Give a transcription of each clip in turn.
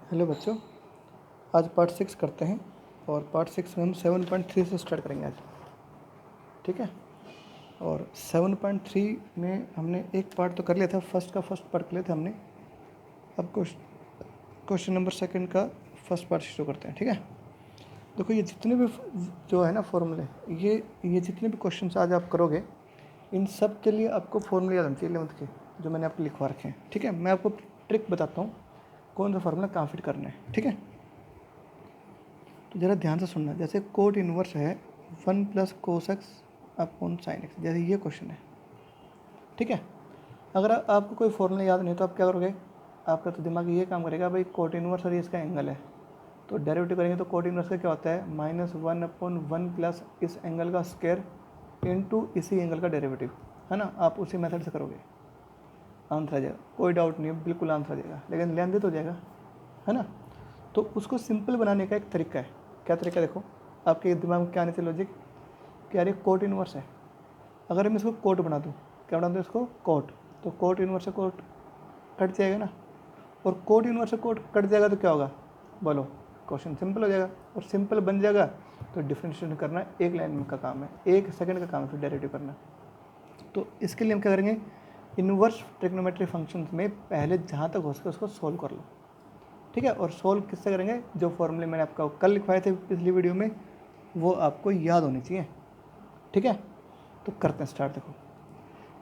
Hello बच्चों, आज part 6 करते हैं और पार्ट 6 में हम 7.3 से स्टार्ट करेंगे आज। ठीक है, और 7.3 में हमने एक पार्ट तो कर लिया था, फर्स्ट पार्ट कर लिया था हमने। अब क्वेश्चन नंबर सेकंड का फर्स्ट पार्ट शुरू करते हैं। ठीक है, देखो ये जितने भी जो है ना फॉर्मूले, ये जितने भी क्वेश्चन आज आप करोगे, इन सब के लिए आपको फॉर्मूले याद होने चाहिए 11th के, जो मैंने आपको लिखवा रखे हैं। ठीक है, मैं आपको ट्रिक बताता हूँ कौन सा फार्मूला कहाँ फिट करना है। ठीक है, तो ज़रा ध्यान से सुनना। जैसे कोट इनवर्स है 1 + cos x upon sin x, जैसे ये क्वेश्चन है। ठीक है, अगर आपको कोई फॉर्मूला याद नहीं तो आप क्या करोगे, आपका तो दिमाग ये काम करेगा, भाई कोट इनवर्स और ये इसका एंगल है, तो डेरिवेटिव करेंगे तो कोट इनवर्स का क्या होता है -1/1 प्लस इस एंगल का स्क्वायर इनटू इसी एंगल का डेरिवेटिव, है ना। आप उसी मेथड से करोगे, आंसर आ जाएगा, कोई डाउट नहीं है, बिल्कुल आंसर आ जाएगा, लेकिन लेंथी तो जाएगा, है ना। तो उसको सिंपल बनाने का एक तरीका है। क्या तरीका, देखो आपके दिमाग में क्या आने चाहिए लॉजिक कि यार ये कोट इनवर्स है, अगर मैं इसको कोट बना दूँ, क्या बना दूँ इसको कोट, तो कोट इनवर्स से कोट कट जाएगा ना, और कोट इनवर्स से कोट कट जाएगा तो क्या होगा, बोलो, क्वेश्चन सिंपल हो जाएगा। और सिंपल बन जाएगा तो डिफरेंशिएशन करना एक लाइन का काम है, 1 सेकंड का काम है फिर डेरिवेटिव करना। तो इसके लिए हम क्या करेंगे, इनवर्स ट्रिग्नोमेट्री फंक्शन में पहले जहाँ तक हो सके उसको सोल्व कर लो। ठीक है, और सोल्व किससे करेंगे, जो फॉर्मूले मैंने आपका कल लिखवाए थे पिछली वीडियो में, वो आपको याद होने चाहिए। ठीक है, तो करते हैं स्टार्ट। देखो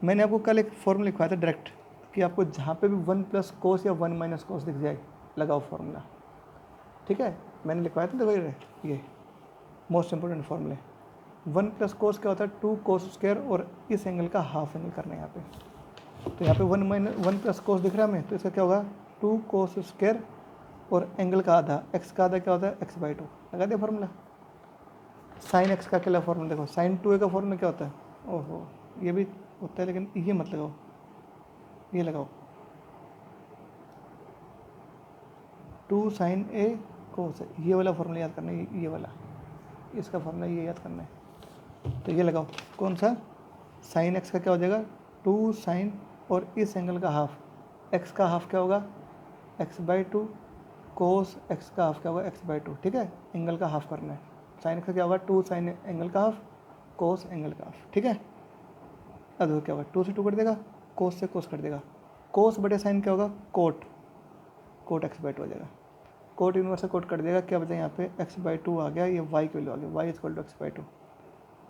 मैंने आपको कल एक फॉर्मूला लिखवाया था डायरेक्ट, कि आपको जहाँ पे भी 1 + cos या 1 - cos दिख जाए, लगाओ फॉर्मूला। ठीक है, मैंने लिखवाया था, देखो ये मोस्ट इंपॉर्टेंट फॉर्मूले। 1 + cos क्या होता है, 2 cos², और इस एंगल का हाफ एंगल करना है यहाँ पे। तो यहाँ पे 1 + cos दिख रहा है हमें, तो इसका क्या होगा 2 cos², और एंगल का आधा, x का आधा क्या होता है x/2, लगा दिया फॉर्मूला। साइन x का अकेला फॉर्मूला देखो, sin 2a का फॉर्मूला क्या होता है, ओहो ये भी होता है, लेकिन ये मत लगाओ, ये लगाओ 2 sin a cos, ये वाला फॉर्मूला याद करना है, ये वाला, इसका फॉर्मूला ये याद करना है। तो ये लगाओ, कौन सा, साइन x का क्या हो जाएगा 2 sin, और इस एंगल का हाफ, x का हाफ क्या होगा x/2, कोस x का हाफ क्या होगा x/2। ठीक है, एंगल का हाफ करना है, साइन x का क्या होगा 2 sin एंगल का हाफ, कोस एंगल का हाफ। ठीक है, अब देखो क्या होगा, 2 से 2 कट देगा, कोस से कोस कट देगा, कोस बटे साइन क्या होगा कोट x/2 हो जाएगा, कोट इनवर्स से कोट कट देगा, क्या बचा यहाँ पे x/2 आ गया, ये y की वैल्यू आ गई, y = x/2।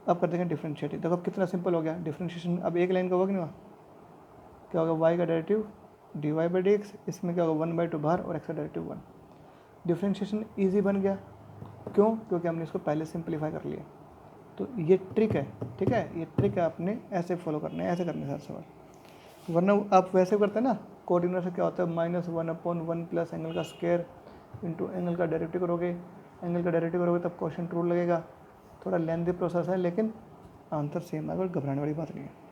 अब कर देंगे डिफ्रेंशिएटिंग, देखो अब कितना सिंपल हो गया डिफ्रेंशिएशन, अब एक लाइन का होगा कि नहीं हुआ, क्या होगा y का डेरिवेटिव dy/dx, इसमें क्या होगा 1/2 बाहर और x का डेरिवेटिव 1। डिफ्रेंशिएशन ईजी बन गया, क्यों, क्योंकि हमने इसको पहले सिंपलीफाई कर लिया। तो ये ट्रिक है, ठीक है, ये ट्रिक है, आपने ऐसे फॉलो करना है, ऐसे करने सारे सवाल, वरना आप वैसे करते हैं ना, कोट इनवर्स से क्या होता है -1/1 प्लस एंगल का स्क्वायर इंटू एंगल का डेरिवेटिव करोगे, एंगल का डेरिवेटिव करोगे तब क्वेश्चन रूल लगेगा। थोड़ा लेंथी प्रोसेस है, लेकिन आंसर सेम आएगा, घबराने वाली बात नहीं है।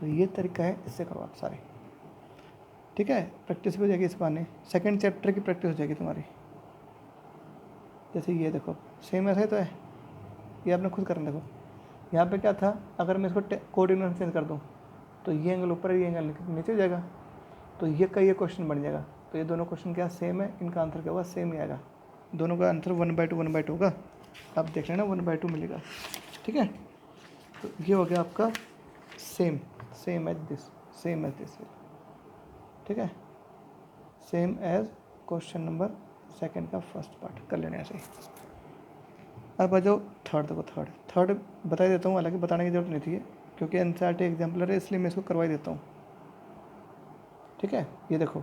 तो ये तरीका है, इससे करो आप सारे। ठीक है, प्रैक्टिस भी हो जाएगी, इस बहाने सेकंड चैप्टर की प्रैक्टिस हो जाएगी तुम्हारी। जैसे ये देखो सेम ऐसा ही तो है, ये आपने खुद करना। देखो यहाँ पे क्या था, अगर मैं इसको कोट इनवर्स चेंज कर दूँ तो ये एंगल ऊपर है, ये एंगल नीचे हो जाएगा, तो ये का ये क्वेश्चन बन जाएगा। तो ये दोनों क्वेश्चन क्या सेम है, इनका आंसर क्या होगा सेम ही आएगा, दोनों का आंसर 1/2 होगा। आप देख लेना 1/2 मिलेगा। ठीक है, तो ये हो गया आपका सेम एज दिस। ठीक है, same as question number second का फर्स्ट पार्ट कर लेना ऐसे ही। अब आ जाओ थर्ड। देखो थर्ड बता देता हूँ, हालांकि बताने की जरूरत नहीं थी क्योंकि एनसीईआरटी एग्जाम्पलर है, इसलिए मैं इसको करवा ही देता हूँ। ठीक है, ये देखो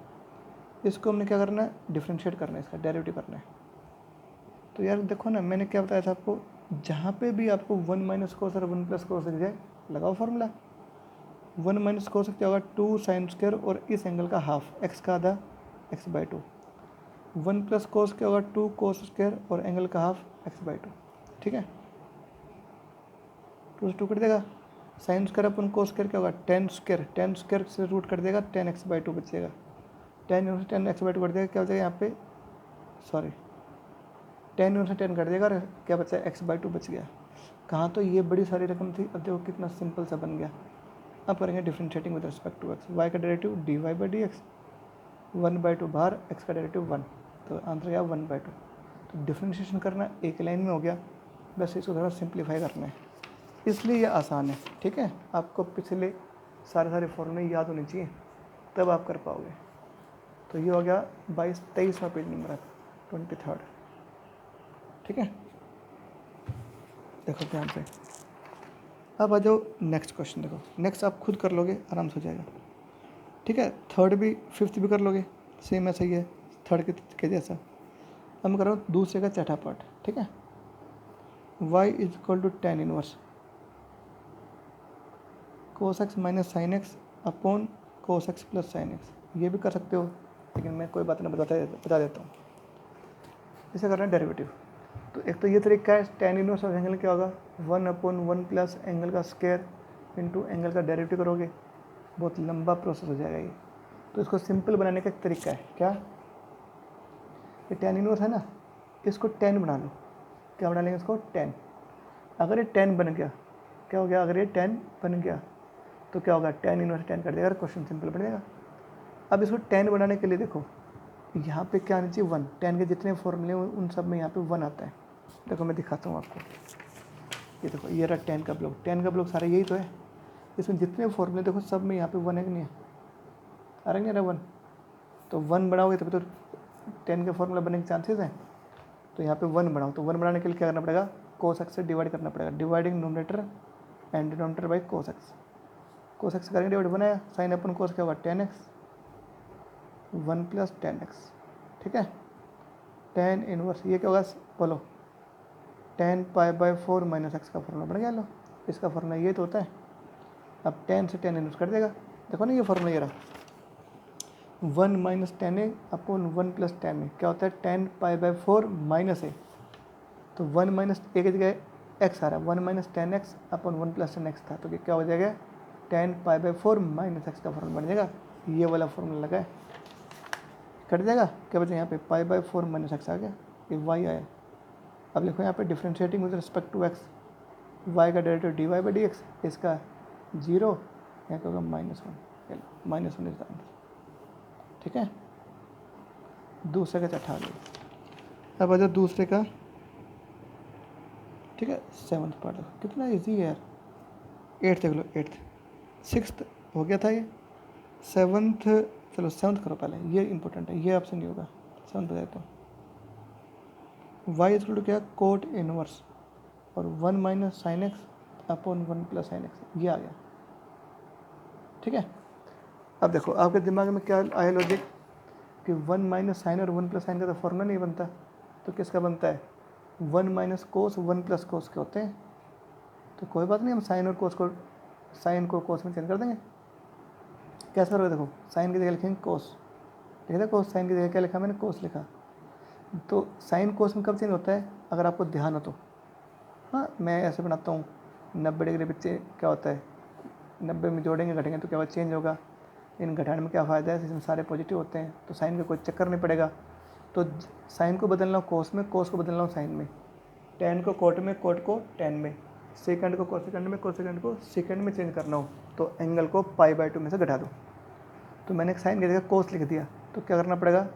इसको हमने क्या करना है, डिफ्रेंशिएट करना है, इसका डेरिवेटिव करना है। तो यार देखो ना, मैंने क्या बताया था आपको, जहाँ पे भी आपको 1 - cos और 1 + cos दिख जाए, लगाओ फॉर्मूला। 1 - cos क्या होगा 2 sin², और इस एंगल का हाफ, x का आधा x/2। 1 + cos क्या होगा 2 cos², और एंगल का हाफ x/2। ठीक है, 2 से 2 कट देगा, sin² अपन cos² क्या होगा tan² से रूट कट देगा, tan x/2 बचेगा, tan inverse tan x/2 cut देगा, क्या हो जाएगा यहाँ पे, sorry tan inverse tan cut देगा, क्या बचा x/2 बच गया। कहाँ, तो ये बड़ी सारी रकम थी, अब देखो कितना सिंपल सा बन गया। अब करेंगे differentiating with respect to x, y का डेरिवेटिव dy/dx, 1/2 बाहर, x का डेरिवेटिव 1, तो आंसर क्या 1/2। तो डिफ्रेंशिएशन करना एक लाइन में हो गया, बस इसको थोड़ा सिंप्लीफाई करना है, इसलिए ये आसान है। ठीक है, आपको पिछले सारे फॉर्मूले याद होने चाहिए, तब आप कर पाओगे। तो ये हो गया 23वां पेज नंबर आपका 23rd। ठीक है, देखो ध्यान से। अब आ जाओ नेक्स्ट क्वेश्चन। देखो नेक्स्ट आप खुद कर लोगे, आराम से हो जाएगा। ठीक है, थर्ड भी फिफ्थ भी कर लोगे, सेम ऐसा ही है थर्ड के जैसा। अब मैं कर रहा हूँ दूसरे का चौथा पार्ट। ठीक है, y is equal to tan inverse cos x minus sine x upon cos x plus sine x. ये भी कर सकते हो, लेकिन मैं कोई बात नहीं बता देता हूँ। इसे करना है डेरिवेटिव। तो एक तो ये तरीका है, tan इनवर्स ऑफ एंगल क्या होगा 1/1 प्लस एंगल का स्क्वायर इंटू एंगल का डेरिवेटिव करोगे, बहुत लंबा प्रोसेस हो जाएगा ये। तो इसको सिंपल बनाने का एक तरीका है, क्या, ये tan इनवर्स है ना, इसको tan बना लो। क्या बना लेंगे इसको, tan। अगर ये tan बन गया, क्या हो गया, अगर ये tan बन गया तो क्या होगा, tan इनवर्स tan कर देगा, क्वेश्चन सिंपल बन जाएगा। अब इसको tan बनाने के लिए देखो यहाँ पे क्या आना चाहिए 1, tan के जितने फॉर्मूले उन सब में यहाँ पे 1 आता है। देखो मैं दिखाता हूँ आपको, ये देखो ये रहा tan का ब्लॉक, tan का ब्लॉक सारा यही तो है, इसमें जितने फॉर्मूले देखो सब में यहाँ पे 1 है कि नहीं है, आ रहा नहीं रहा 1। तो 1 बनाओगे तभी तो 10 के फॉर्मूला बनने के चांसेस हैं। तो यहाँ पे 1 बनाओ, तो 1 बनाने के लिए क्या करना पड़ेगा, cos x से डिवाइड करना पड़ेगा, dividing nominator and denominator by cos x। cos x करेंगे डिवाइड बनाया, साइन अपन cos क्या होगा tan x 1 plus tan x। ठीक है, tan इनवर्स ये क्या होगा, बोलो tan π/4 माइनस एक्स का फॉर्मूला बन गया। लो इसका फॉर्मूला ये तो होता है। अब tan से tan इनवर्स कर देगा, देखो ना ये फॉर्मूला ये रहा 1 minus tan a upon 1 plus tan a, क्या होता है tan π/4 माइनस a। तो 1 माइनस a की जगह x आ रहा है, 1 minus tan x upon 1 plus tan x था, तो ये क्या हो जाएगा tan π/4 माइनस एक्स का फॉर्मूला बन जाएगा। ये वाला फॉर्मूला लगा है, कट जाएगा, क्या बचा यहाँ पे π/4 माइनस एक्स आ गया, ये y आया। अब लिखो यहाँ पे differentiating with respect to x, y का डेरिवेटिव dy/dx, इसका 0, यहाँ का होगा -1, -1 इज द आंसर। ठीक है, दूसरे का चौथा आ गया। अब आ जाओ दूसरे का, ठीक है 7th पार्ट, कितना इजी है यार। 8th देख लो, 8th 6th हो गया था ये, 7th चलो 7th करो पहले, ये इंपॉर्टेंट है, ये आपसे नहीं होगा। 7th बता देता हूँ, y इक्वल टू क्या, कोट इनवर्स और 1 minus sine x upon 1 plus sine x, ये आ गया। ठीक है, अब देखो आपके दिमाग में क्या आया लॉजिक कि 1 माइनस साइन और 1 प्लस साइन का तो फॉर्मूला नहीं बनता, तो किसका बनता है 1 माइनस कोस 1 प्लस कोस के होते हैं। तो कोई बात नहीं, हम साइन और कोस को, साइन को कोस में चेंज कर देंगे। कैसे करोगे, देखो साइन की जगह लिखेंगे कोस, लिखा था कोस, साइन की जगह क्या लिखा मैंने, कोस लिखा। तो साइन कोस में कब चेंज होता है, अगर आपको ध्यान हो तो। हाँ मैं ऐसे बनाता हूँ, 90 डिग्री पे क्या होता है, 90 में जोड़ेंगे घटेंगे तो क्या होगा, चेंज होगा। इन घटाने में क्या फ़ायदा है, इसमें सारे पॉजिटिव होते हैं, तो साइन का कोई चक्कर नहीं पड़ेगा। तो साइन को बदलना हूँ कोस में, कोस को बदलना हूँ साइन में, टेन को कोट में, कोट को टेन में, सेकंड को कोसेकंड में, कोसेकंड को सेकंड में चेंज करना हो तो एंगल को π/2 में से घटा दो। तो मैंने साइन की जगह कोस लिख दिया, तो क्या करना पड़ेगा,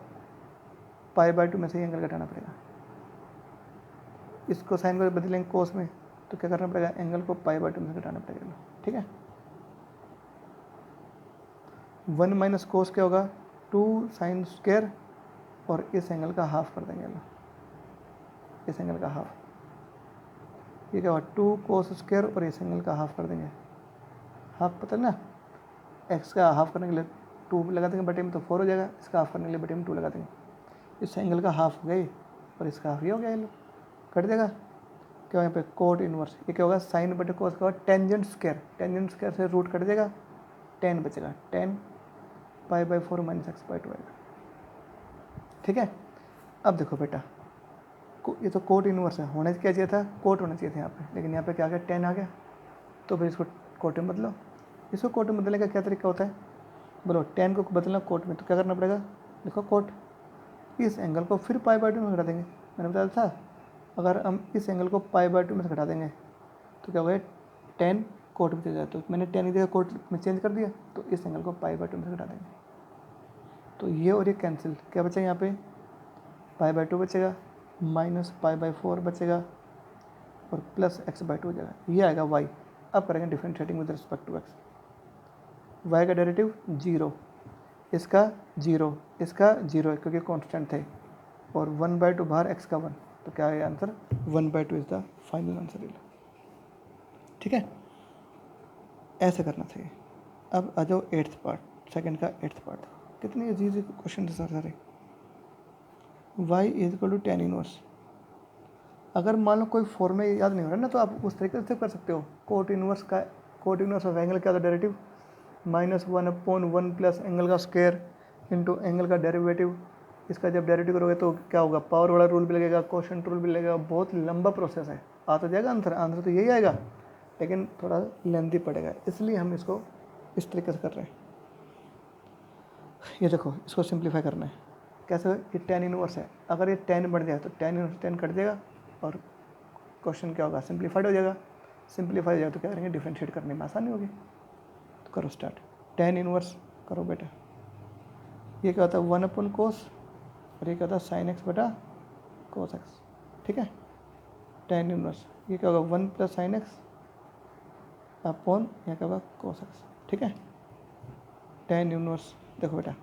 π/2 में से एंगल घटाना पड़ेगा। इसको साइन को बदलेंगे कोस में, तो क्या करना पड़ेगा, एंगल को π/2 में से घटाना पड़ेगा। ठीक है, 1 माइनस कोस क्या होगा, 2 साइन स्क्वायर, और इस एंगल का हाफ कर देंगे, इस एंगल का हाफ, ये क्या होगा 2 कोस स्क्वायर, और इस एंगल का हाफ कर देंगे। हाफ पता है ना, एक्स का हाफ करने के लिए 2 लगा देंगे बटे में तो 4 हो जाएगा, इसका हाफ करने के लिए बटे में 2 लगा देंगे। इस एंगल का हाफ हो गई और इसका हाफ ये हो गया, ये लो कट देगा। क्या यहाँ पे कोट इनवर्स, ये क्या होगा, साइन बटे कोस का होगा टेंजेंट स्क्वायर, टेंजेंट स्क्वायर से रूट कट देगा, 10 बचेगा, 10 π/4 माइनस x/2 आएगा। ठीक है, अब देखो बेटा, ये तो कोट इनवर्स है, होना क्या चाहिए था, कोट होना चाहिए था यहाँ पे, लेकिन यहाँ पे क्या आ गया, 10 आ गया। तो फिर इसको कोट में बदलो। इसको कोट में बदलने का क्या तरीका होता है, बोलो 10 को बदलना कोट में, तो क्या करना पड़ेगा, देखो कोट, इस एंगल को फिर π/2 में घटा देंगे। मैंने बताया था अगर हम इस एंगल को π/2 में से घटा देंगे तो क्या होगा, 10 कोट में चले जाए, तो मैंने 10 की जगह कोट में चेंज कर दिया, तो इस एंगल को π/2 में से घटा देंगे। तो ये और ये कैंसिल, क्या बचा यहाँ पे, पाई बाई 2 बचेगा, माइनस पाई बाई 4 बचेगा और प्लस एक्स बाई 2 हो जाएगा, ये आएगा वाई। अब करेंगे differentiating with respect to x. Y का डेरिवेटिव 0, इसका 0, इसका 0 है क्योंकि कांस्टेंट थे, और 1/2 बाहर एक्स का 1, तो क्या है answer 1/2 is the final answer. ठीक है, ऐसे करना चाहिए। अब आ जाओ 8th पार्ट, सेकंड का 8th पार्ट। कितने इजी क्वेश्चन थे सर सारे। y is equal to tan inverse. अगर मान लो कोई फॉर्मूला याद नहीं हो रहा ना, तो आप उस तरीके से कर सकते हो। कोट इनवर्स ऑफ एंगल क्या था डेरिवेटिव, -1/1 प्लस एंगल का स्क्वायर इंटू एंगल का डेरिवेटिव। इसका जब डेरिवेटिव करोगे तो क्या होगा, पावर वाला रूल भी लगेगा, कोशेंट रूल भी लगेगा, बहुत लंबा प्रोसेस है। आ तो जाएगा आंसर तो यही आएगा, लेकिन थोड़ा लेंथी पड़ेगा, इसलिए हम इसको इस तरीके से कर रहे हैं। ये देखो, इसको सिंप्लीफाई करना है। कैसे, ये tan इनवर्स है, अगर ये tan बढ़ जाए तो tan इनवर्स tan कट जाएगा और क्वेश्चन क्या होगा, सिंप्लीफाइड हो जाएगा। सिंप्लीफाई हो जाए तो क्या करेंगे, डिफरेंशिएट करने में आसानी होगी। तो करो स्टार्ट, tan इनवर्स करो बेटा। ये क्या होता है 1/cos और ये क्या होता है sin x बटा cos x। ठीक है, tan इनवर्स ये क्या होगा 1 + sin x अपॉन यहाँ क्या होगा cos x। ठीक है, tan इनवर्स देखो बेटा,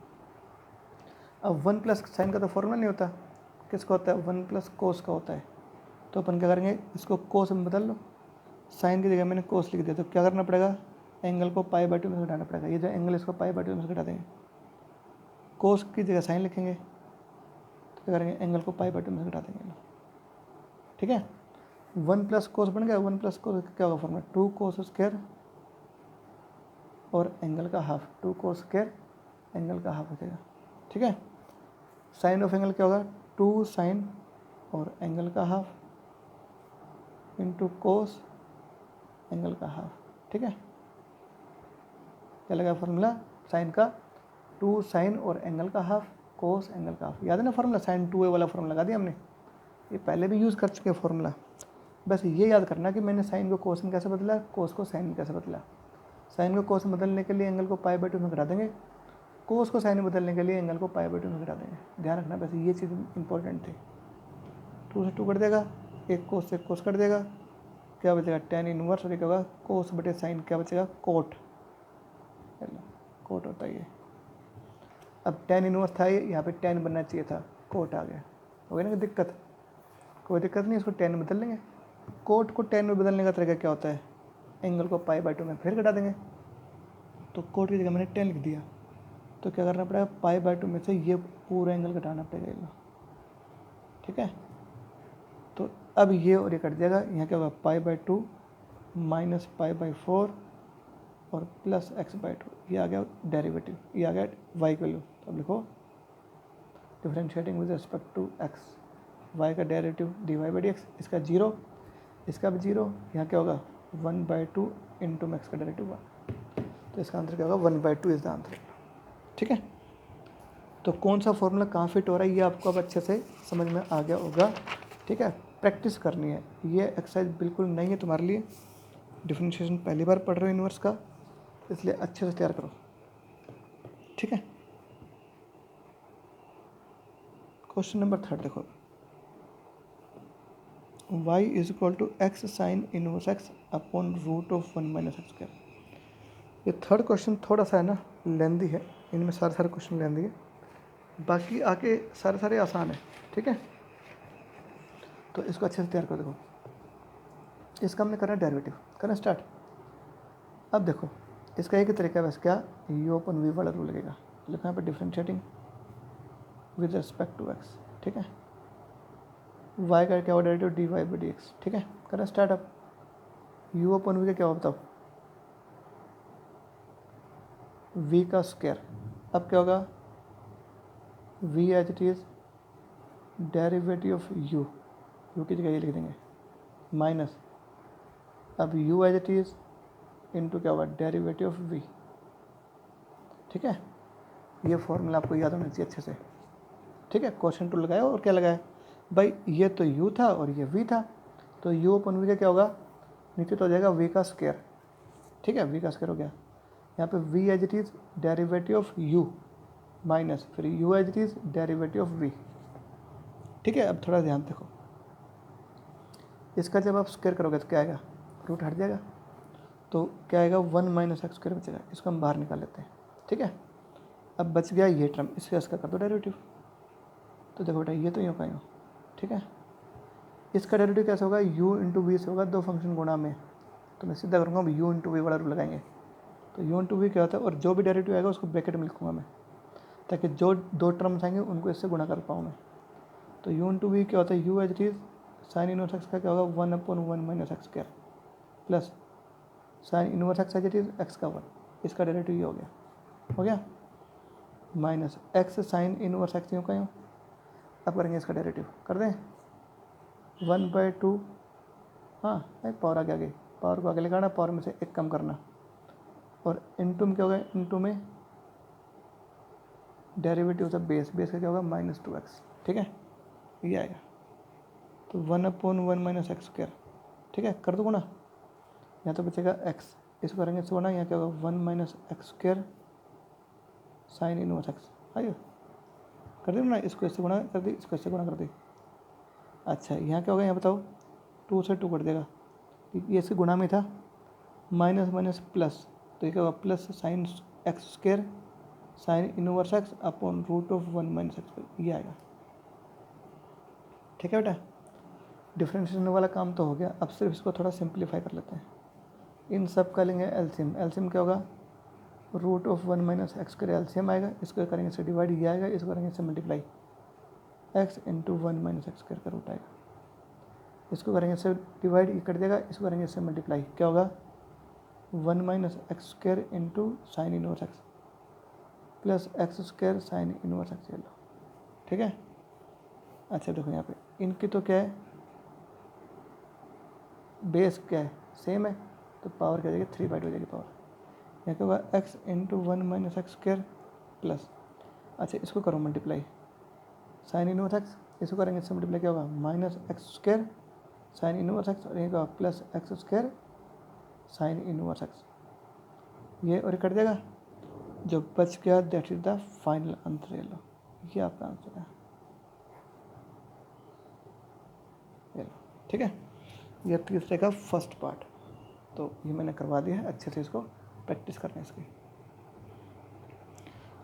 अब 1 + sin का तो फॉर्मूला नहीं होता, किसका होता है 1 + cos का होता है। तो अपन क्या करेंगे, इसको cos में बदल लो, sin की जगह मैंने cos लिख दिया, तो क्या करना पड़ेगा, एंगल को π/2 में से घटाना पड़ेगा। ये जो एंगल इसको π/2 में से घटा देंगे, cos की जगह sin लिखेंगे, तो क्या करेंगे एंगल को π/2 में से घटा देंगे। ठीक है, 1 + cos बन गया, 1 + cos क्या होगा फॉर्मूला 2 cos स्क्वायर और एंगल का हाफ, 2 cos स्क्वायर एंगल का हाफ हो जाएगा। ठीक है, साइन ऑफ एंगल क्या होगा 2 sin और एंगल का हाफ इंटू कोस एंगल का हाफ। ठीक है, क्या लगा फॉर्मूला साइन का 2 sin और एंगल का हाफ कोस एंगल का हाफ। याद है ना फॉर्मूला, sin 2a वाला फॉर्मूला लगा दिया हमने, ये पहले भी यूज़ कर चुके हैं फॉर्मूला। बस ये याद करना कि मैंने साइन को कोस में कैसे बदला, कोस को साइन में कैसे बदला। साइन को कोस में बदलने के लिए एंगल को π/2 में घटा देंगे, कोस को साइन में बदलने के लिए एंगल को π/2 में घटा देंगे। ध्यान रखना, बस ये चीज़ इंपॉर्टेंट थी। 2 से 2 कट देगा, एक कोस से कोस कट देगा, क्या बचेगा tan इनवर्स, और क्या होगा कोस बटे साइन, क्या बचेगा कोट। कोट होता है ये। अब tan इनवर्स था ये, यहाँ पे tan बनना चाहिए था, कोट आ गया। हो गई ना दिक्कत, कोई दिक्कत नहीं, इसको tan में बदल लेंगे। कोट को tan में बदलने का तरीका क्या होता है, एंगल को π/2 में फिर घटा देंगे। तो कोट की जगह मैंने tan लिख दिया, तो क्या करना पड़ेगा π/2 में से ये पूरा एंगल घटाना पड़ेगा। ठीक है, तो अब ये और ये कट जाएगा, यहाँ क्या होगा π/2 माइनस π/4 और प्लस x/2, ये आ गया डेरिवेटिव, ये आ गया y की वैल्यू। तो अब लिखो differentiating with respect to x, y का डेरिवेटिव dy/dx, इसका 0, इसका भी 0, यहाँ क्या होगा 1/2 इंटू मैक्स का डेरिवेटिव 1। तो इसका आंसर क्या होगा 1/2 इज द आंसर। ठीक है, तो कौन सा फॉर्मूला कहाँ फिट हो रहा है ये आपको अब अच्छे से समझ में आ गया होगा। ठीक है, प्रैक्टिस करनी है, ये एक्सरसाइज बिल्कुल नहीं है तुम्हारे लिए। डिफरेंशिएशन पहली बार पढ़ रहे हो इनवर्स का, इसलिए अच्छे से तैयार करो। ठीक है, क्वेश्चन नंबर 3 देखो, y is equal to x sine inverse x upon √(1 - x²). ये थर्ड क्वेश्चन थोड़ा सा है ना लेंदी है, इनमें सारे क्वेश्चन लेंदी है, बाकी आके सारे आसान है। ठीक है, तो इसको अच्छे से तैयार करो। देखो, इसका हमने करना डेरिवेटिव, करना स्टार्ट। अब देखो, इसका एक ही तरीका है बस, क्या u/v वाला रूल लगेगा। लिखा यहाँ पर differentiating with respect to x। ठीक है, y का क्या होगा डेरिवेटिव dy/dx। ठीक है, करना स्टार्ट। अब u/v का क्या होगा बताओ, v का स्क्वायर। अब क्या होगा v as it is derivative of u की जगह ये लिख देंगे माइनस, अब u as it is into क्या होगा डेरिवेटिव ऑफ v। ठीक है, ये फॉर्मूला आपको याद होना चाहिए अच्छे से। ठीक है, क्वेश्चन 2 लगाया और क्या लगाया भाई, ये तो u था और ये v था, तो u/v का क्या होगा नीचे तो हो जाएगा v का स्क्वायर। ठीक है, v का स्क्वायर हो गया, यहाँ पे v as it is derivative of u minus फिर u as it is derivative of v। ठीक है। अब थोड़ा ध्यान देखो, इसका जब आप स्क्वायर करोगे तो क्या आएगा, रूट हट जाएगा, तो क्या आएगा 1 माइनस एक्स स्क्वायर बचेगा, इसको हम बाहर निकाल लेते हैं। ठीक है, अब बच गया ये टर्म, इसका कर दो डेरिवेटिव। तो देखो बेटा ये तो यूँ का यूँ, ठीक है। इसका डेरिवेटिव कैसे होगा, u इंटू वी से होगा, दो फंक्शन गुणा में। तो मैं सीधा करूँगा, अब u इंटू वी वाला रूल लगाएंगे। तो u इंटू वी क्या होता है, और जो भी डेरिवेटिव आएगा उसको ब्रैकेट में लिखूँगा मैं, ताकि जो दो टर्म्स आएंगे उनको इससे गुणा कर पाऊँ मैं। तो u इंटू वी क्या होता है, u as it is sine inverse x का क्या होगा 1/1 minus x square plus sine inverse x as it is x का 1, इसका डेरिवेटिव ये हो गया minus x sine inverse x यूँ का यूँ। अब करेंगे इसका डेरिवेटिव, कर दें 1/2, हाँ एक पावर आ गया, पावर को आगे लगाना, पावर में से एक कम करना, और इनटू में क्या होगा, इनटू में डेरिवेटिव ऑफ बेस का क्या होगा -2x। ठीक है, ये आएगा। तो 1/1 माइनस एक्स स्क्वायर, ठीक है, कर दो गुणा, यहाँ तो बचेगा x, इसको करेंगे इससे गुणा, यहाँ क्या होगा 1 minus x square sine inverse x. आइए कर दी ना, इसको इससे गुणा कर दी, इसको इससे गुणा कर दी। अच्छा यहाँ क्या होगा, यहाँ बताओ 2 से 2 कट देगा, ये इसके गुणा में था, माइनस माइनस प्लस, तो ये क्या होगा plus sine x square sine inverse x upon root of 1 minus x, ये आएगा। ठीक है बेटा, डिफरेंशिएशन वाला काम तो हो गया, अब सिर्फ इसको थोड़ा सिंप्लीफाई कर लेते हैं। इन सब का लेंगे एलसीएम, एलसीएम क्या होगा रूट ऑफ 1 माइनस एक्स का एलसीएम आएगा, इसको करेंगे इससे डिवाइड, ये आएगा, इसको करेंगे इससे multiply, x into 1 minus x का रूट आएगा, इसको करेंगे इससे डिवाइड, ये कट देगा, इसको करेंगे इससे मल्टीप्लाई, क्या होगा 1 minus x square into sine inverse x plus X square sine inverse x, ये लो। ठीक है, अच्छा देखो यहाँ पे इनकी तो क्या है, बेस क्या है सेम है, तो पावर क्या हो जाएगी 3/2 हो जाएगी पावर, यहाँ क्या होगा x into 1 minus x square plus, अच्छा इसको करो मल्टीप्लाई साइन इनवर्स एक्स, इसको करेंगे इससे मल्टीप्लाई, क्या होगा minus x square sine inverse x, और ये क्या plus X square sine inverse x, ये और कट जाएगा, जो बच गया that is the final answer, ये लो, ये आपका आंसर है, ये लो। ठीक है, ये तीसरे का फर्स्ट पार्ट, तो ये मैंने करवा दिया है, अच्छे से इसको प्रैक्टिस करना है इसकी।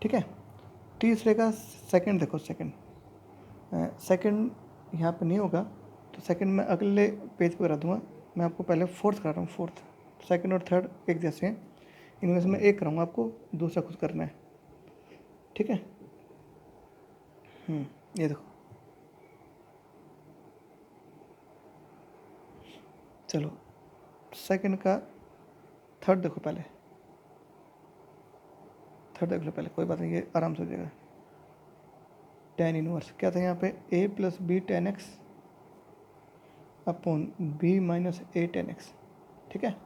ठीक है, तीसरे का सेकंड देखो, सेकंड यहाँ पे नहीं होगा, तो सेकंड मैं अगले पेज पर करा दूँगा, मैं आपको पहले फोर्थ करा रहा हूँ। फोर्थ, सेकंड और थर्ड एक जैसे हैं, इनमें से मैं एक कराऊँगा, आपको दूसरा खुद करना है। ठीक है, ये देखो, चलो सेकंड का थर्ड देखो, पहले थर्ड देख लो पहले, कोई बात नहीं, ये आराम से हो जाएगा। टेन इनवर्स क्या था यहाँ पे, a plus b tan x upon b minus a tan x. ठीक है,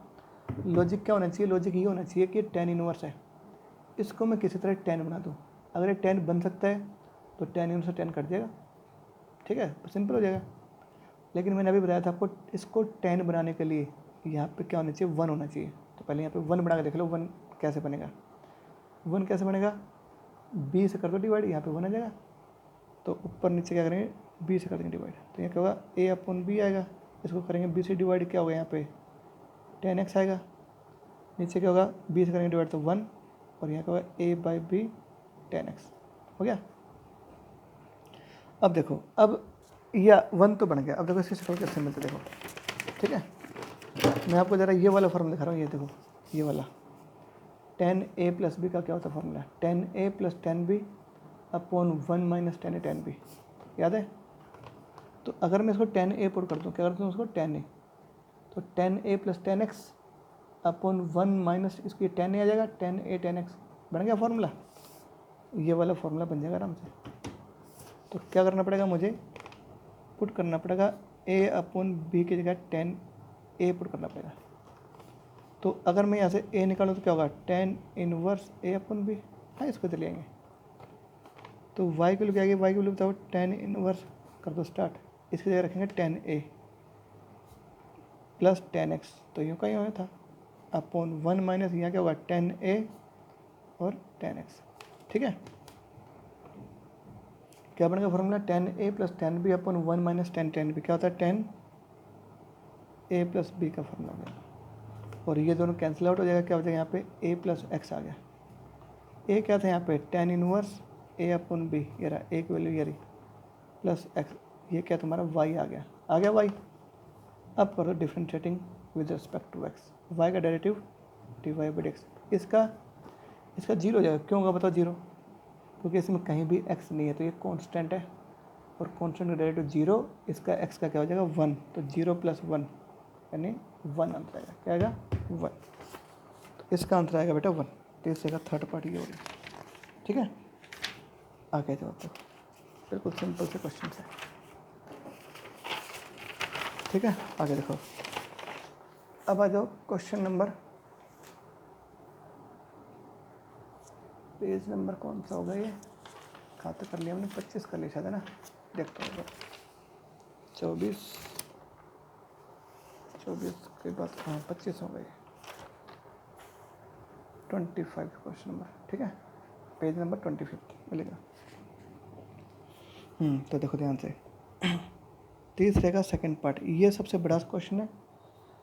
लॉजिक क्या होना चाहिए, लॉजिक ये होना चाहिए कि टेन इनवर्स है, इसको मैं किसी तरह टेन बना दूँ, अगर ये टेन बन सकता है तो टेन इनवर्स टेन कट जाएगा। ठीक है, सिंपल हो जाएगा। लेकिन मैंने अभी बताया था आपको, इसको टेन बनाने के लिए यहाँ पे क्या होना चाहिए, वन होना चाहिए। तो पहले यहाँ पे वन बना के देख लो, वन कैसे बनेगा, वन कैसे बनेगा, बी से कर दो डिवाइड, यहाँ पे वन आ जाएगा, तो ऊपर नीचे क्या करेंगे, बी से कर देंगे डिवाइड, तो यहाँ क्या होगा ए अपॉन बी आएगा, इसको करेंगे बी से डिवाइड, क्या होगा यहाँ पे टेन एक्स आएगा, नीचे क्या होगा बी से करेंगे डिवाइड तो वन, और यहाँ क्या होगा ए बाई बी टेन एक्स, हो गया। अब देखो, अब या वन तो बन गया, अब देखो इसकी शक्ल कैसे मिलती है, देखो। ठीक है, मैं आपको ज़रा ये वाला फॉर्मूला दिखा रहा हूँ, ये देखो ये वाला, टेन ए प्लस बी का क्या होता है formula, ten A plus ten B upon one minus ten A ten B, याद है। तो अगर मैं इसको टेन ए पुट कर दूँ, क्या करता हूँ उसको टेन ए, तो ten A plus ten x upon one minus इसकी टेन ए आ जाएगा, टेन ए टेन एक्स, बन गया फॉर्मूला, ये वाला फॉर्मूला बन जाएगा आराम से। तो क्या करना पड़ेगा मुझे, पुट करना पड़ेगा ए अपॉन बी की जगह टेन ए पुट करना पड़ेगा। तो अगर मैं यहाँ से ए निकालूँ तो क्या होगा, टेन इनवर्स ए अपॉन बी, हाँ इसको चले आएंगे, तो वाई की वैल्यू क्या आएगी, वाई की वैल्यू बताओ, टेन इनवर्स कर दो स्टार्ट, इसकी जगह रखेंगे ten A plus ten x, तो यूँ का यूँ था, अपॉन वन माइनस यहाँ क्या होगा टेन ए और टेन एक्स। ठीक है, क्या बनेगा फॉर्मूला 10a प्लस 10b अपन 1 माइनस 10b क्या होता है 10a प्लस b का फॉर्मूला हो गया। और ये दोनों कैंसिल आउट हो जाएगा, क्या हो जाएगा यहाँ पे a प्लस एक्स आ गया। a क्या था यहाँ पे 10 इनवर्स a अपन b, ये रहा एक वैल्यू ये रही प्लस एक्स, ये क्या तुम्हारा y आ गया y। अब करो differentiating with respect to x, y का डेरिवेटिव dy बाई dx, इसका जीरो हो जाएगा। क्यों होगा बताओ जीरो? क्योंकि इसमें कहीं भी x नहीं है, तो ये कांस्टेंट है और कांस्टेंट का डेरिवेटिव जीरो, इसका x का क्या हो जाएगा 1, तो जीरो प्लस 1 यानी 1 आंसर आएगा। क्या आएगा 1, तो इसका आंसर आएगा बेटा 1। तो इसका थर्ड पार्ट ये होगी। ठीक है, आगे जवाब दो, बिल्कुल सिंपल से क्वेश्चन है। ठीक है, आगे देखो, अब आ जाओ क्वेश्चन नंबर, पेज नंबर कौन सा होगा ये, खाता कर लिया हमने 25 कर लिया शायद है ना, देखते हैं 24 के बाद हाँ 25 हो गई, 25 क्वेश्चन नंबर। ठीक है, पेज नंबर 25 मिलेगा। तो देखो ध्यान से, तीसरे का सेकंड पार्ट, ये सबसे बड़ा क्वेश्चन है,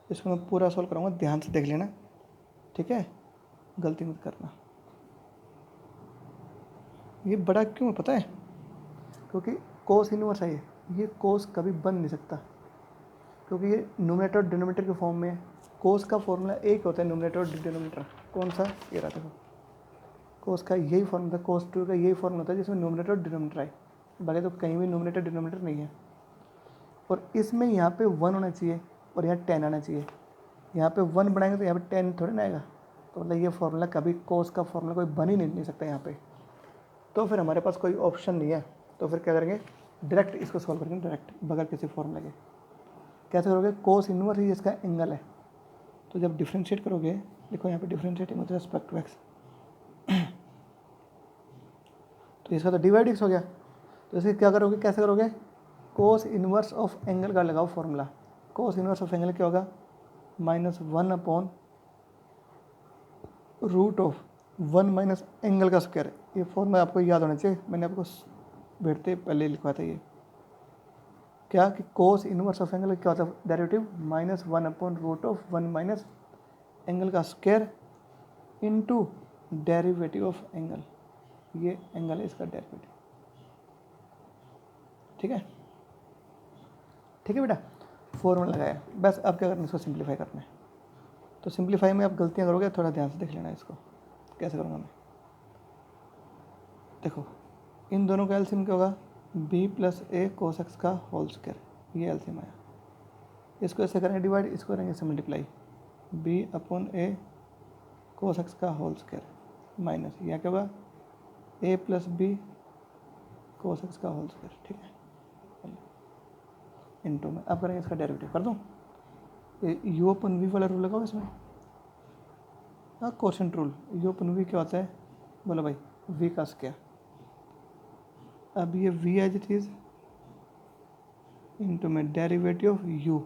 इसको मैं पूरा सॉल्व कराऊंगा, ध्यान से देख लेना। ठीक है, गलती मत करना। ये बड़ा क्यों है पता है? क्योंकि कोस इनवर्स है, ये कोस कभी बन नहीं सकता, क्योंकि ये न्यूमरेटर और डिनोमिनेटर के फॉर्म में है। कोस का फॉर्मूला एक होता है न्यूमरेटर और डिनोमिनेटर, कौन सा? ये रहा देखो, कोस का यही फॉर्मूला, कोस 2 का यही फॉर्मूला होता है जिसमें न्यूमरेटर और डिनोमिनेटर है, बाकी तो कहीं भी न्यूमरेटर डिनोमिनेटर नहीं है। और इसमें यहाँ पे 1 होना चाहिए और यहाँ 10 आना चाहिए, यहाँ पे 1 बनाएंगे तो यहाँ पे 10 थोड़ी ना आएगा, तो मतलब ये फॉर्मूला कभी कोस का फॉर्मूला कोई बन ही नहीं सकता यहाँ पे। तो फिर हमारे पास कोई ऑप्शन नहीं है, तो फिर क्या करेंगे, डायरेक्ट इसको सॉल्व करेंगे, डायरेक्ट बगैर किसी फॉर्मूला के। कैसे करोगे? कोस इनवर्स ही इसका एंगल है, तो जब डिफ्रेंशिएट करोगे, देखो यहाँ पे differentiating with respect to x, तो इसका तो डिवाइड एक्स हो गया, तो इसे क्या करोगे, कैसे करोगे? कोस इनवर्स ऑफ एंगल का लगाओ formula. Cos inverse of angle क्या होगा? -1 upon root of 1 minus angle का स्क्वायर। ये फॉर्मूला आपको याद होना चाहिए, मैंने आपको बैठते पहले लिखवाया था ये, क्या कि कोस इनवर्स ऑफ एंगल क्या होता है? Derivative -1 upon root of 1 minus angle का square into derivative of angle, ये एंगल है इसका डेरिवेटिव। ठीक है, ठीक है बेटा, फॉर्मूला लगाया, बस अब क्या करना है, इसको सिंप्लीफाई करना है। तो सिंप्लीफाई में आप गलतियाँ करोगे, थोड़ा ध्यान से देख लेना इसको कैसे करूँगा मैं। देखो, इन दोनों का एलसीएम क्या होगा? b प्लस ए कोस एक्स का होल स्क्वायर, ये एलसीएम आया। इसको ऐसे करेंगे डिवाइड, इसको करेंगे ऐसे multiply, b upon a cos x का होल स्क्वायर माइनस यह क्या होगा? a plus b cos x का होल स्क्वायर। ठीक है, इनटू में अब करेंगे इसका डेरिवेटिव, कर दूँ? यू अपन वी वाला रूल लगाओ इसमें, हाँ quotient rule, u upon v क्या होता है बोलो भाई? वी का स्क्वायर। अब ये v as it is into में डेरिवेटिव ऑफ यू,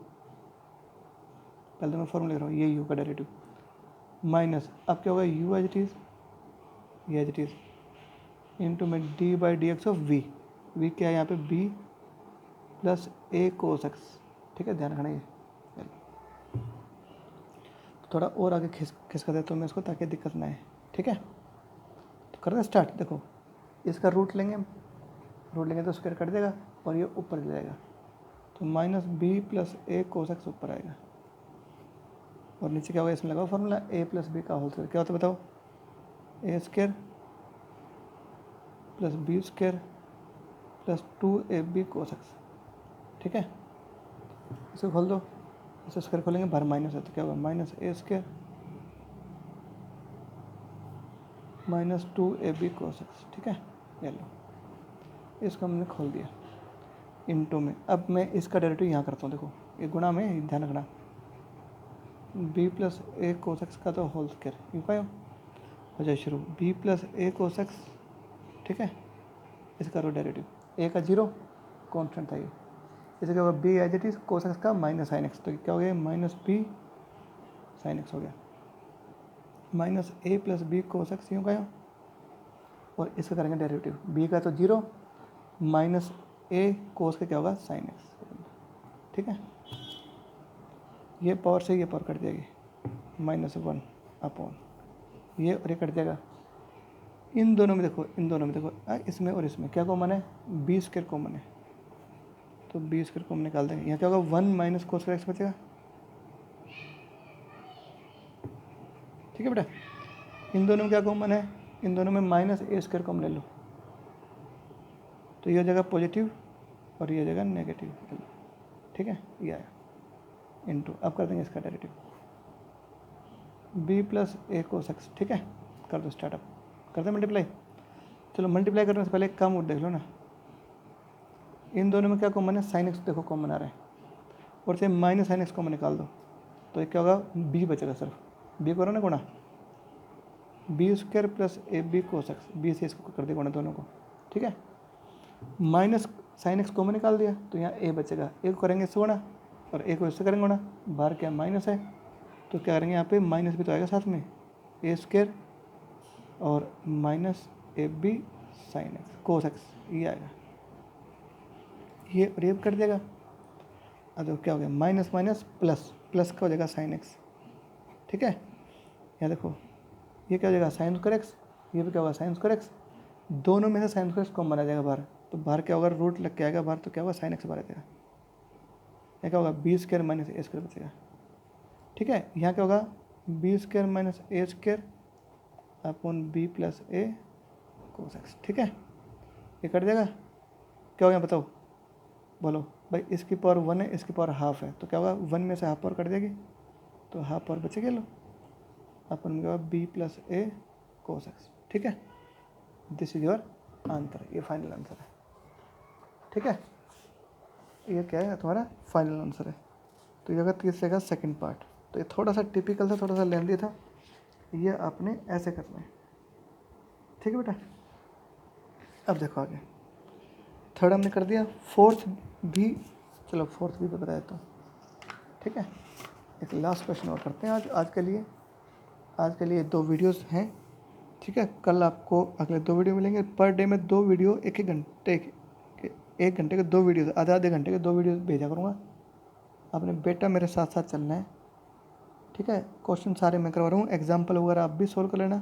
पहले तो मैं फॉर्मूला लिख रहा हूँ, ये यू का डेरिवेटिव माइनस, अब क्या होगा? यू एज इट इज, ये एज इट इज इनटू में d by d x of v. V क्या है यहाँ पे? बी प्लस ए कोस एक्स। ठीक है, ध्यान रखना ये, थोड़ा और आगे खिसका देता हूँ मैं इसको ताकि दिक्कत ना आए। ठीक है, तो करते हैं स्टार्ट। देखो, इसका रूट लेंगे हम, रूट लेंगे तो स्क्वायर कट देगा और ये ऊपर चले जाएगा, तो माइनस बी प्लस ए कोस एक्स ऊपर आएगा, और नीचे क्या होगा? इसमें लगाओ फॉर्मूला ए प्लस बी का होल स्क्वायर, क्या होता है बताओ? A square plus B square plus 2ab cos x. ठीक है, इसको खोल दो, इसे स्क्वायर खोलेंगे, बाहर माइनस है तो क्या होगा? Minus A square minus 2ab cos x. ठीक है, ये लो, इसको हमने खोल दिया इनटू में। अब मैं इसका डेरिवेटिव यहाँ करता हूँ, देखो ये गुणा में ध्यान रखना, b प्लस ए कोस एक्स का तो होल स्क्वायर, यू का हो जाए शुरू, b प्लस ए कोस एक्स। ठीक है, इसका रो डेरिवेटिव, ए का जीरो कॉन्स्टेंट था ये, इसे क्या होगा? b as it is cos x का माइनस साइन एक्स, तो क्या हो गया? माइनस b साइन एक्स हो गया, माइनस ए प्लस बी कोस एक्स यूँ का, और इसका करेंगे डेरिवेटिव, b का तो जीरो माइनस ए कोस का क्या होगा साइन एक्स, ठीक है। ये पावर से ये पावर कट जाएगी, -1 अपॉन ये और ये कट जाएगा। इन दोनों में देखो, इन दोनों में देखो, इसमें और इसमें क्या कॉमन है, बी स्क्वायर कॉमन है, तो बी स्क्वायर कॉमन निकाल देंगे। यहाँ क्या होगा 1 माइनस कोस स्क्वायर एक्स बचेगा, ठीक है बेटा। इन दोनों में क्या कॉमन है, इन दोनों में माइनस ए स्क्वायर कॉमन ले लो, तो ये हो जाएगा पॉजिटिव और ये हो जाएगा नेगेटिव, ठीक है। ये आया इनटू, अब कर देंगे इसका डेरिवेटिव, बी प्लस ए कोस एक्स, ठीक है। कर दो स्टार्टअप, कर दो मल्टीप्लाई। चलो मल्टीप्लाई करने से पहले एक काम और देख लो ना, इन दोनों में क्या कॉमन है, साइन एक्स देखो कॉमन आ रहा है, और से माइनस साइन एक्स कॉमन निकाल दो, तो ये क्या होगा, बी बचेगा सिर्फ, बी करो ना गुणा, b square plus a b cos x, b से इसको कर दिया गुणा दोनों को, ठीक है। माइनस साइन एक्स कॉमन निकाल दिया, तो यहाँ ए बचेगा, ए को करेंगे इससे गुणा और ए को इससे करेंगे गुणा, बाहर क्या माइनस है, तो क्या करेंगे यहाँ पे माइनस भी तो आएगा साथ में, ए स्क्वायर और minus A B sine x cos x, ये आएगा, ये और ये कट जाएगा। अब देखो क्या हो गया, माइनस माइनस प्लस, प्लस का हो जाएगा साइन एक्स, ठीक है। यहाँ देखो ये क्या हो जाएगा साइन स्क्वायर एक्स, ये भी क्या होगा साइन स्क्वायर एक्स, दोनों में से साइन स्क्वायर एक्स कॉमन आ जाएगा बाहर, तो बाहर क्या होगा, रूट लग के आएगा बाहर, तो क्या होगा साइन एक्स बाहर आ जाएगा। यहाँ क्या होगा B square minus A square बचेगा, ठीक है। यहाँ क्या होगा B square minus A square upon B plus A cos x, ठीक है। ये कट जाएगा, क्या हो गया बताओ, बोलो भाई, इसकी पावर 1 है, इसकी पावर हाफ है, तो क्या होगा 1 में से हाफ पावर कट जाएगी, तो हाफ पावर बचेगी, लो अपन में क्या होगा बी प्लस ए कोस एक्स, ठीक है। दिस इज योर आंसर, ये फाइनल आंसर है, ठीक है। ये क्या है तुम्हारा फाइनल आंसर है। तो ये अगर तीसरे का सेकंड पार्ट, तो ये थोड़ा सा टिपिकल था, थोड़ा सा लेंदी था, ये आपने ऐसे करना है, ठीक है बेटा। अब देखो आगे, थर्ड हमने कर दिया, फोर्थ भी, चलो फोर्थ भी बता देता हूँ, ठीक है। एक लास्ट क्वेश्चन और करते हैं आज के लिए। आज के लिए 2 वीडियोस हैं, ठीक है। कल आपको अगले 2 वीडियो मिलेंगे, पर डे में 2 वीडियो, एक घंटे के 2 वीडियो, आधे घंटे के 2 वीडियो भेजा करूँगा। आपने बेटा मेरे साथ साथ चलना है, ठीक है। क्वेश्चन सारे मैं करवा रहा हूँ, एग्जाम्पल वगैरह आप भी सोल्व कर लेना,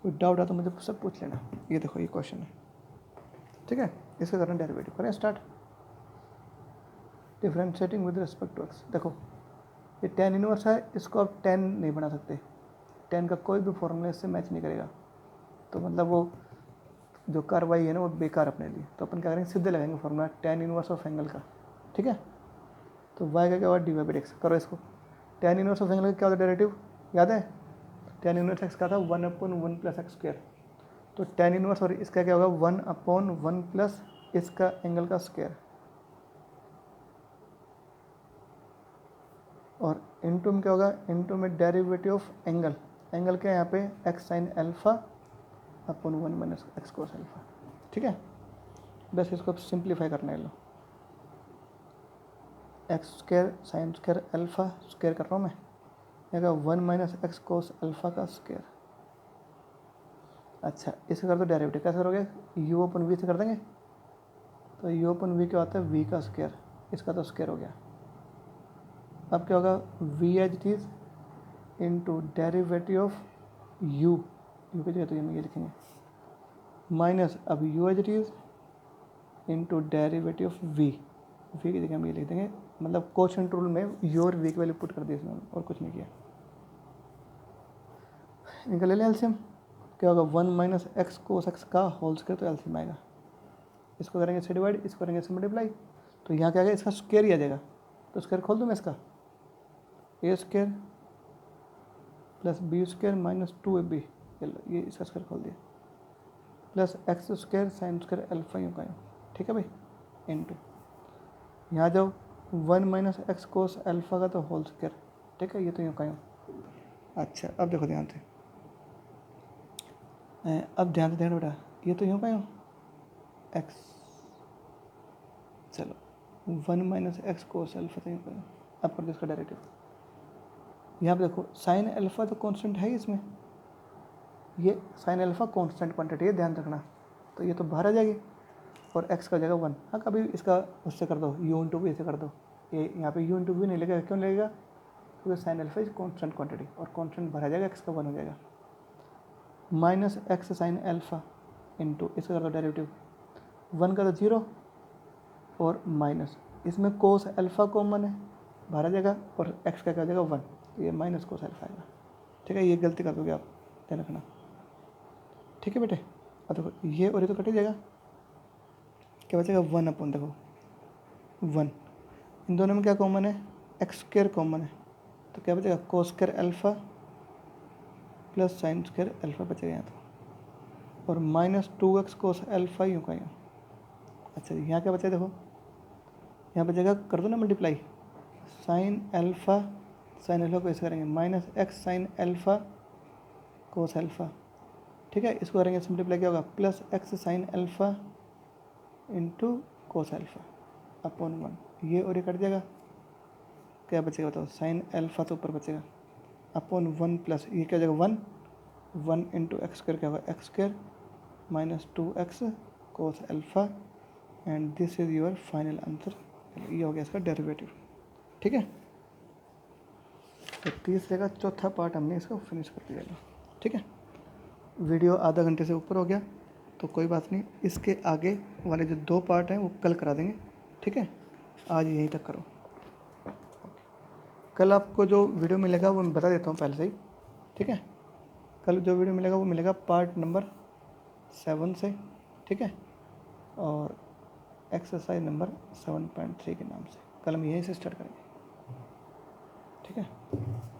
कोई डाउट है तो मुझे सब पूछ लेना। ये देखो ये क्वेश्चन है, ठीक है। इसका करना डेरिवेटिव, करें start. Differentiating with respect to x, देखो ये tan इनवर्स है, इसको आप tan नहीं बना सकते, tan का कोई भी फॉर्मूला इससे मैच नहीं करेगा, तो मतलब वो जो कार्रवाई है ना वो बेकार अपने लिए। तो अपन क्या करेंगे, सीधे लगाएंगे formula tan inverse of angle का, ठीक है। तो y का क्या हुआ डी वाई बाई एक्स, करो इसको। tan इनवर्स ऑफ एंगल का क्या होता है डेरिवेटिव, याद है, tan इनवर्स एक्स का था 1/1 प्लस एक्स स्क्वायर, तो tan इनवर्स और इसका क्या होगा 1/1 प्लस इसका एंगल का स्क्वायर, और इनटू में क्या होगा, इनटू में डेरिवेटिव ऑफ एंगल, एंगल क्या है यहाँ पे X sine alpha upon 1 minus X cos alpha, ठीक है। बस इसको सिंप्लीफाई करना है, लो X square sine square alpha square कर रहा हूँ मैं, यहाँ 1 माइनस एक्स कोस अल्फा का स्क्वायर। अच्छा इसे कर दो डेरिवेटिव, कैसे करोगे, यू अपन वी से कर देंगे, तो यू अपन वी क्या होता है वी का स्क्वायर, इसका तो स्क्वायर हो गया। अब क्या होगा v h it is into derivative of u, u की जगह तो ये लिखेंगे माइनस, अब u h it is into derivative of v, v की जगह हम ये लिख देंगे, मतलब कोशेंट रूल में यू और वी की वैल्यू पुट कर दी इसमें, और कुछ नहीं किया। इनका ले लें एलसीएम, क्या होगा 1 माइनस एक्स कोस एक्स का होल स्क्वायर, तो एलसीएम आएगा, इसको करेंगे इससे डिवाइड, इसको करेंगे इससे मल्टीप्लाई, तो यहाँ क्या आएगा इसका स्क्वायर ही आ जाएगा, तो स्क्वायर खोल दूँ मैं इसका, A square plus B square minus 2ab, ये इसका स्क्वायर खोल दिया, plus X square sine square alpha यूँ का, ठीक है भाई, इनटू यहाँ जाओ 1 माइनस एक्स कोस अल्फा का तो होल स्क्वायर, ठीक है, ये तो यूँ का। अच्छा अब देखो ध्यान से, अब ध्यान से देखना बेटा, ये तो यूँ का एक्स, चलो 1 माइनस एक्स कोस अल्फा तो यूँ का, अब कर दो इसका डेरिवेटिव। यहाँ पे देखो साइन अल्फा तो कांस्टेंट है इसमें, ये साइन अल्फा कांस्टेंट क्वांटिटी है, ध्यान रखना, तो ये तो बाहर आ जाएगी, और x का हो जाएगा 1। हाँ कभी इसका उससे कर दो u इंटू वी ऐसे कर दो, ये यहाँ पे u इंटू वी नहीं लगेगा, क्यों लगेगा, क्योंकि sine alpha is constant quantity और कॉन्स्टेंट भरा जाएगा, x का 1 हो जाएगा। Minus x sine alpha into इसका कर दो डेरिवेटिव, 1 का तो 0 और माइनस इसमें कोस अल्फा कॉमन है, भरा जाएगा और x का क्या हो जाएगा 1, तो ये माइनस कोस अल्फा आएगा। ठीक है, ये गलती कर दोगे आप, ध्यान रखना। ठीक है बेटे, अब देखो ये और ये तो कट ही जाएगा, क्या बचेगा 1 अपॉन, देखो 1, इन दोनों में क्या कॉमन है, एक्स स्क्वायर कॉमन है, तो क्या बचेगा cos square alpha plus sign square alpha बचेगा यहाँ तो, और माइनस 2x कोस अल्फा यूँ का यूँ। अच्छा यहाँ क्या बचेगा, देखो यहाँ बचेगा, कर दो ना मल्टीप्लाई, साइन अल्फा को ऐसे करेंगे minus x sine alpha cos alpha. ठीक है, इसको करेंगे सिंप्लीफाई, क्या होगा plus x sine alpha into cos alpha upon 1, ये और ये कट जाएगा, क्या बचेगा बताओ, साइन अल्फा तो ऊपर बचेगा अपॉन 1 प्लस ये क्या हो जाएगा 1 इंटू एक्स स्क्वायर, क्या होगा x square minus 2x cos alpha and this is your final answer. ये हो गया इसका डेरिवेटिव। ठीक है, तो तीसरे का चौथा पार्ट हमने इसको फिनिश कर दिया। ठीक है, वीडियो आधा घंटे से ऊपर हो गया तो कोई बात नहीं, इसके आगे वाले जो 2 पार्ट हैं वो कल करा देंगे। ठीक है, आज यहीं तक करो। कल आपको जो वीडियो मिलेगा वो मैं बता देता हूँ पहले से ही। ठीक है, कल जो वीडियो मिलेगा वो मिलेगा पार्ट नंबर 7 से। ठीक है, और एक्सरसाइज नंबर 7.3 के नाम से कल हम यहीं से स्टार्ट करेंगे। ठीक है।